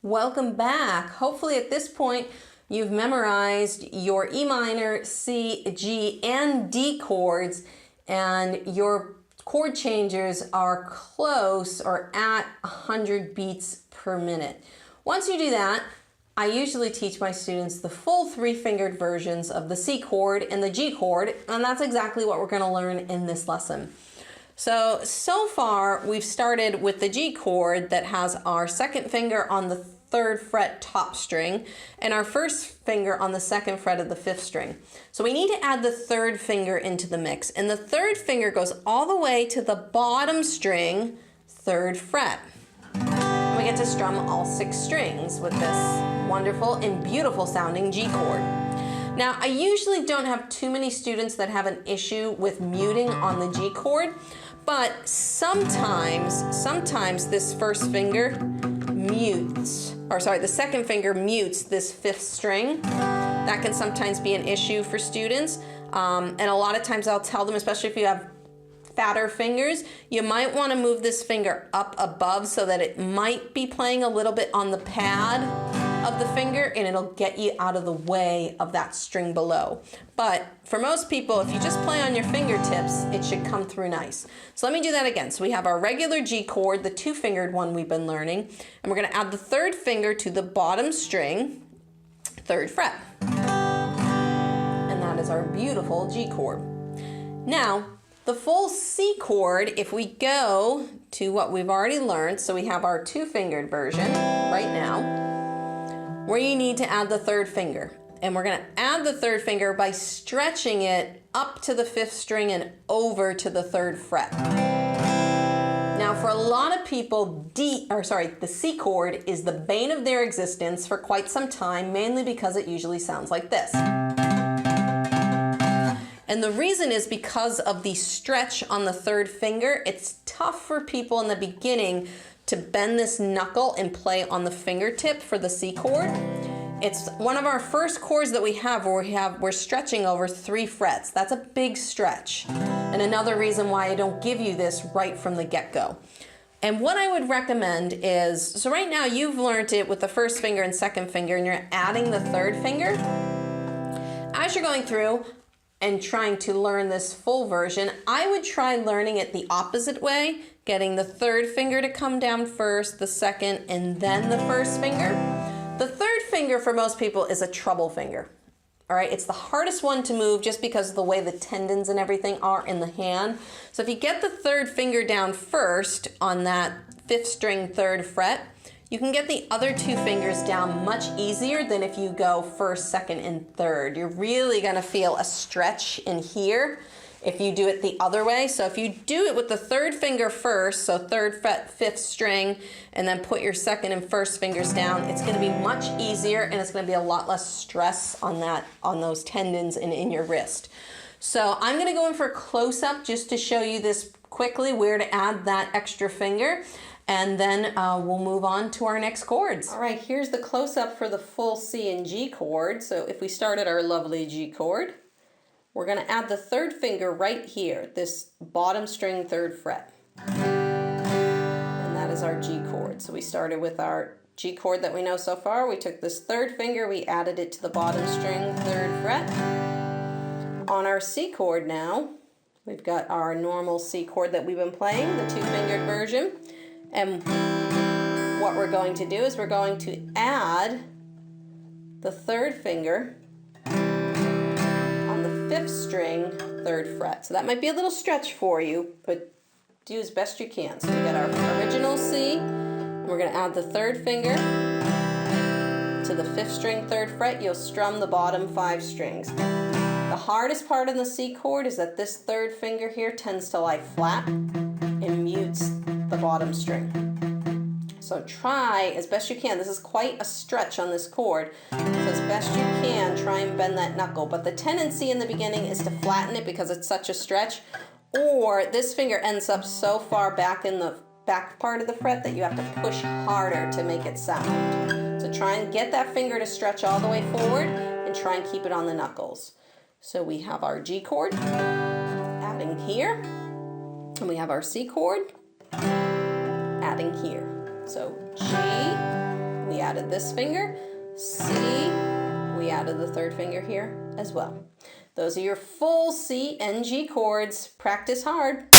Welcome back. Hopefully at this point you've memorized your E minor, C, G, and D chords, and your chord changes are close or at 100 beats per minute. Once you do that, I usually teach my students the full three-fingered versions of the C chord and the G chord, and that's exactly what we're going to learn in this lesson. So far we've started with the G chord that has our second finger on the 3rd fret top string and our first finger on the 2nd fret of the 5th string. So we need to add the 3rd finger into the mix, and the 3rd finger goes all the way to the bottom string, 3rd fret. And we get to strum all 6 strings with this wonderful and beautiful sounding G chord. Now, I usually don't have too many students that have an issue with muting on the G chord, but sometimes this first finger mutes, or sorry, the second finger mutes this 5th string. That can sometimes be an issue for students. And a lot of times I'll tell them, especially if you have fatter fingers, you might want to move this finger up above so that it might be playing a little bit on the pad of the finger, and it'll get you out of the way of that string below. But for most people, if you just play on your fingertips, it should come through nice. So let me do that again. So we have our regular G chord, the 2-fingered one we've been learning, and we're going to add the 3rd finger to the bottom string, 3rd fret. And that is our beautiful G chord. Now, the full C chord, if we go to what we've already learned, so we have our 2-fingered version right now, where you need to add the 3rd finger. And we're going to add the 3rd finger by stretching it up to the 5th string and over to the 3rd fret. Now for a lot of people, the C chord is the bane of their existence for quite some time, mainly because it usually sounds like this. And the reason is because of the stretch on the 3rd finger. It's tough for people in the beginning to bend this knuckle and play on the fingertip for the C chord. It's one of our first chords that we have where we're stretching over 3 frets. That's a big stretch. And another reason why I don't give you this right from the get-go. And what I would recommend is, so right now you've learned it with the 1st finger and 2nd finger, and you're adding the 3rd finger. As you're going through and trying to learn this full version, I would try learning it the opposite way, getting the 3rd finger to come down first, the 2nd, and then the 1st finger. The 3rd finger for most people is a trouble finger. All right, it's the hardest one to move just because of the way the tendons and everything are in the hand. So if you get the 3rd finger down first on that 5th string 3rd fret, you can get the other 2 fingers down much easier than if you go 1st, 2nd, and 3rd. You're really going to feel a stretch in here if you do it the other way. So if you do it with the 3rd finger first, so 3rd fret, 5th string, and then put your 2nd and 1st fingers down, it's going to be much easier, and it's going to be a lot less stress on those tendons and in your wrist. So I'm going to go in for a close-up just to show you this quickly, where to add that extra finger. And then we'll move on to our next chords. All right, here's the close-up for the full C and G chord. So if we start at our lovely G chord, we're going to add the 3rd finger right here, this bottom string 3rd fret. And that is our G chord. So we started with our G chord that we know so far. We took this 3rd finger, we added it to the bottom string 3rd fret. On our C chord now, we've got our normal C chord that we've been playing, the 2-fingered version. And what we're going to do is we're going to add the 3rd finger on the 5th string 3rd fret. So that might be a little stretch for you, but do as best you can. So we got our original C, and we're going to add the 3rd finger to the 5th string 3rd fret. You'll strum the bottom 5 strings. The hardest part in the C chord is that this 3rd finger here tends to lie flat and mutes the bottom string. So try as best you can. This is quite a stretch on this chord. So as best you can, try and bend that knuckle. But the tendency in the beginning is to flatten it because it's such a stretch, or this finger ends up so far back in the back part of the fret that you have to push harder to make it sound. So try and get that finger to stretch all the way forward and try and keep it on the knuckles. So we have our G chord, adding here, and we have our C chord, adding here. So G, we added this finger. C, we added the third finger here as well. Those are your full C and G chords. Practice hard.